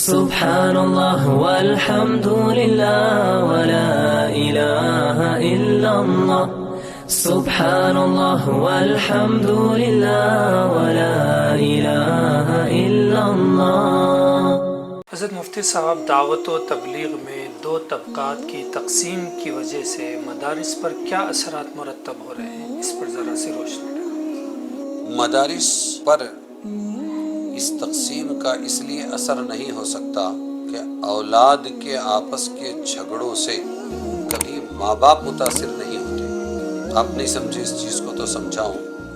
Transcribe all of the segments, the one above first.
سبحان اللہ والحمد للہ ولا الہ الا اللہ سبحان اللہ والحمد للہ ولا الہ الا اللہ۔ حضرت مفتی صاحب، دعوت و تبلیغ میں دو طبقات کی تقسیم کی وجہ سے مدارس پر کیا اثرات مرتب ہو رہے ہیں، اس پر ذرا سی روشنی ڈالیں۔ مدارس پر اس تقسیم کا اس لیے اثر نہیں ہو سکتا کہ اولاد کے آپس کے جھگڑوں سے کبھی ماں باپ متاثر نہیں ہوتے۔ آپ نہیں سمجھے اس چیز کو تو سمجھاؤں۔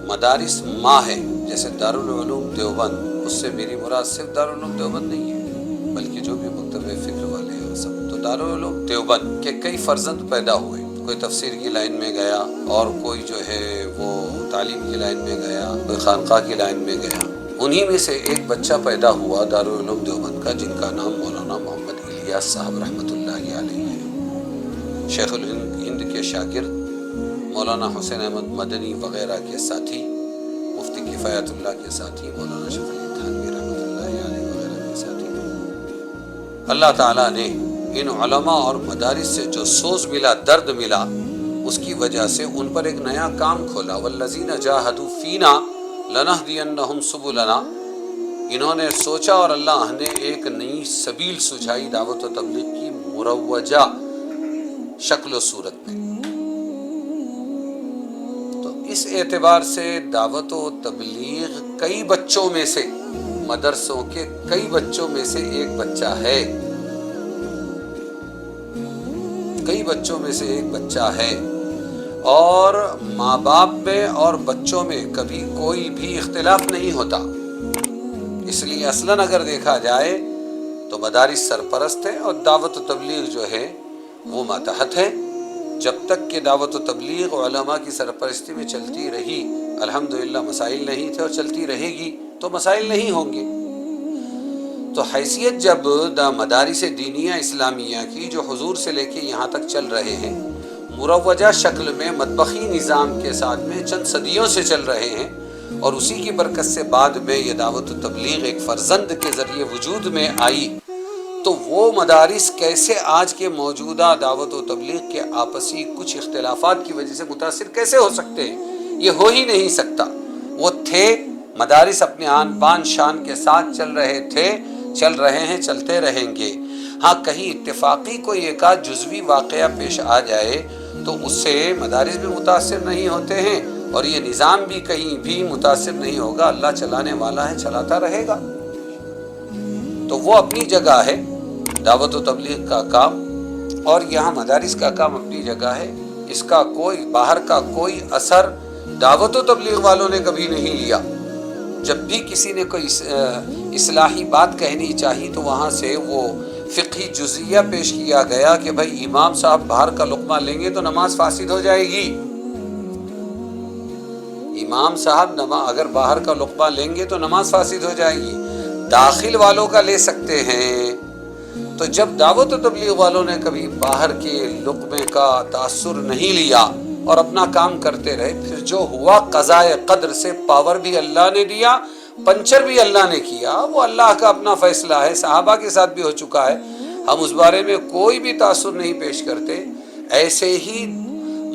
مدارس ماں ہے، جیسے دارالعلوم دیوبند، اس سے میری مراد صرف دارالعلوم دیوبند نہیں ہے بلکہ جو بھی مکتب فکر والے ہیں سب۔ تو دارالعلوم دیوبند کے کئی فرزند پیدا ہوئے، کوئی تفسیر کی لائن میں گیا اور کوئی جو ہے وہ تعلیم کی لائن میں گیا، کوئی خانقاہ کی لائن میں گیا۔ انہی میں سے ایک بچہ پیدا ہوا دارالعلوم دیوبند کا، جن کا نام مولانا محمد الیاس صاحب رحمۃ اللہ علیہ ہے۔ شیخ الہند کے شاگرد مولانا حسین احمد مدنی وغیرہ کے ساتھی، مفتی کفایت اللہ کے ساتھی، مولانا شفیع علی تھانوی رحمۃ اللہ علیہ وغیرہ کے ساتھی۔ اللہ تعالیٰ نے ان علماء اور مدارس سے جو سوز ملا، درد ملا، اس کی وجہ سے ان پر ایک نیا کام کھولا۔ والذین جاہدوا فینا لنہدینہم سبلنا۔ انہوں نے سوچا اور اللہ نے ایک نئی سبیل سجھائی دعوت و تبلیغ کی مروجہ شکل و صورت میں۔ تو اس اعتبار سے دعوت و تبلیغ کئی بچوں میں سے، مدرسوں کے کئی بچوں میں سے ایک بچہ ہے، کئی بچوں میں سے ایک بچہ ہے، اور ماں باپ میں اور بچوں میں کبھی کوئی بھی اختلاف نہیں ہوتا۔ اس لیے اصلاً اگر دیکھا جائے تو مدارس سرپرست ہے اور دعوت و تبلیغ جو ہے وہ ماتحت ہے۔ جب تک کہ دعوت و تبلیغ علماء کی سرپرستی میں چلتی رہی، الحمدللہ مسائل نہیں تھے، اور چلتی رہے گی تو مسائل نہیں ہوں گے۔ تو حیثیت جب مدارس دینیہ اسلامیہ کی، جو حضور سے لے کے یہاں تک چل رہے ہیں، مروجہ شکل میں مطبخی نظام کے ساتھ میں چند صدیوں سے چل رہے ہیں، اور اسی کی برکت سے بعد میں یہ دعوت و تبلیغ ایک فرزند کے ذریعے وجود میں آئی، تو وہ مدارس کیسے آج کے موجودہ دعوت و تبلیغ کے آپسی کچھ اختلافات کی وجہ سے متاثر کیسے ہو سکتے ہیں؟ یہ ہو ہی نہیں سکتا۔ وہ تھے، مدارس اپنے آن بان شان کے ساتھ چل رہے تھے، چل رہے ہیں، چلتے رہیں گے۔ ہاں کہیں اتفاقی کوئی ایک آدھ جزوی واقعہ پیش آ جائے تو اس سے مدارس بھی متاثر نہیں ہوتے ہیں، اور یہ نظام بھی کہیں بھی متاثر نہیں ہوگا۔ اللہ چلانے والا ہے، چلاتا رہے گا۔ تو وہ اپنی جگہ ہے دعوت و تبلیغ کا کام، اور یہاں مدارس کا کام اپنی جگہ ہے۔ اس کا کوئی باہر کا کوئی اثر دعوت و تبلیغ والوں نے کبھی نہیں لیا۔ جب بھی کسی نے کوئی اصلاحی بات کہنی چاہی تو وہاں سے وہ فقہی جزیہ پیش کیا گیا کہ بھائی امام صاحب باہر کا لقمہ لیں گے تو نماز فاسد ہو جائے گی۔ امام صاحب اگر باہر کا لقمہ لیں گے تو نماز فاسد ہو جائے گی، داخل والوں کا لے سکتے ہیں۔ تو جب دعوت و تبلیغ والوں نے کبھی باہر کے لقمے کا تاثر نہیں لیا اور اپنا کام کرتے رہے، پھر جو ہوا قضاء قدر سے پاور بھی اللہ نے دیا، پنچر بھی اللہ نے کیا، وہ اللہ کا اپنا فیصلہ ہے۔ صحابہ کے ساتھ بھی ہو چکا ہے، ہم اس بارے میں کوئی بھی تاثر نہیں پیش کرتے۔ ایسے ہی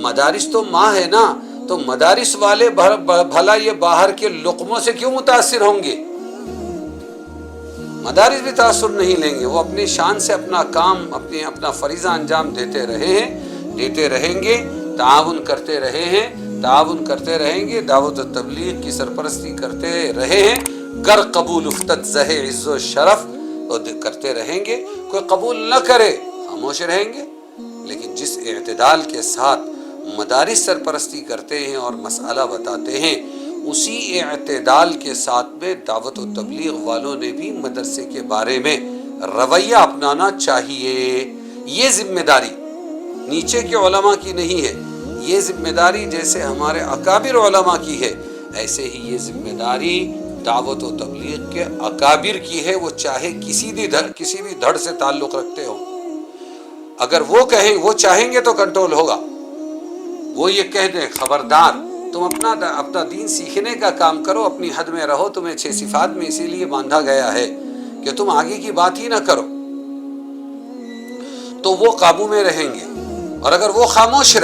مدارس تو ماں ہے نا، تو مدارس والے بھلا یہ باہر کے لقموں سے کیوں متاثر ہوں گے؟ مدارس بھی تاثر نہیں لیں گے، وہ اپنی شان سے اپنا کام، اپنا فریضہ انجام دیتے رہے ہیں، دیتے رہیں گے، تعاون کرتے رہے ہیں، تعاون کرتے رہیں گے، دعوت و تبلیغ کی سرپرستی کرتے رہے ہیں۔ گر قبول افتد زہ عز و شرف، تو کرتے رہیں گے۔ کوئی قبول نہ کرے خاموش رہیں گے، لیکن جس اعتدال کے ساتھ مدارس سرپرستی کرتے ہیں اور مسئلہ بتاتے ہیں، اسی اعتدال کے ساتھ میں دعوت و تبلیغ والوں نے بھی مدرسے کے بارے میں رویہ اپنانا چاہیے۔ یہ ذمہ داری نیچے کے علماء کی نہیں ہے، یہ ذمہ داری جیسے ہمارے اکابر علماء کی ہے، ایسے ہی یہ ذمہ داری دعوت و تبلیغ کے اکابر کی ہے، وہ چاہے کسی بھی دھڑ سے تعلق رکھتے ہو۔ اگر وہ چاہیں گے تو کنٹرول ہوگا۔ وہ یہ کہہ دیں خبردار تم اپنا دین سیکھنے کا کام کرو، اپنی حد میں رہو، تمہیں 6 صفات میں اسی لیے باندھا گیا ہے کہ تم آگے کی بات ہی نہ کرو، تو وہ قابو میں رہیں گے. اور اگر وہ خاموش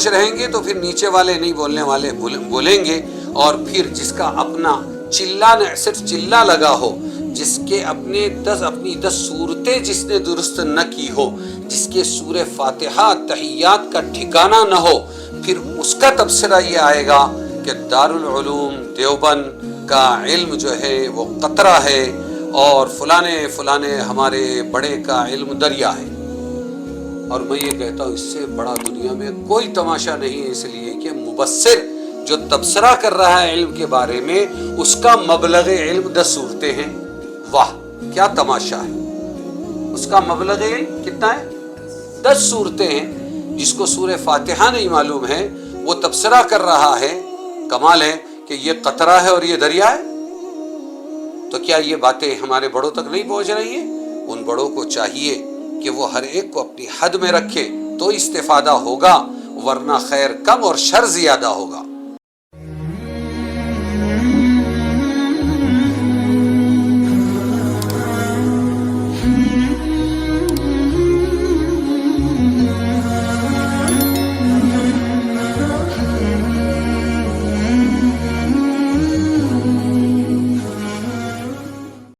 رہیں گے تو پھر نیچے والے نہیں بولنے والے بولیں گے. اور پھر جس کا اپنا صرف چلہ لگا ہو، جس کے اپنی 10 صورتیں جس نے درست نہ کی ہو، جس کے سورہ فاتحہ تحیات کا ٹھکانہ نہ ہو، پھر اس کا تبصرہ یہ آئے گا کہ دارالعلوم دیوبند کا علم جو ہے وہ قطرہ ہے، اور فلانے ہمارے بڑے کا علم دریا ہے. اور میں یہ کہتا ہوں اس سے بڑا دنیا میں کوئی تماشا نہیں ہے، اس لیے کہ مبصر جو تبصرہ کر رہا ہے علم کے بارے میں، اس کا مبلغ علم 10 صورتیں ہیں. واہ کیا تماشا ہے! اس کا مبلغ علم کتنا ہے؟ 10 صورتیں ہیں. جس کو سورہ فاتحہ نہیں معلوم ہے وہ تبصرہ کر رہا ہے. کمال ہے کہ یہ قطرہ ہے اور یہ دریا ہے. تو کیا یہ باتیں ہمارے بڑوں تک نہیں پہنچ رہی ہیں؟ ان بڑوں کو چاہیے کہ وہ ہر ایک کو اپنی حد میں رکھے تو استفادہ ہوگا، ورنہ خیر کم اور شر زیادہ ہوگا.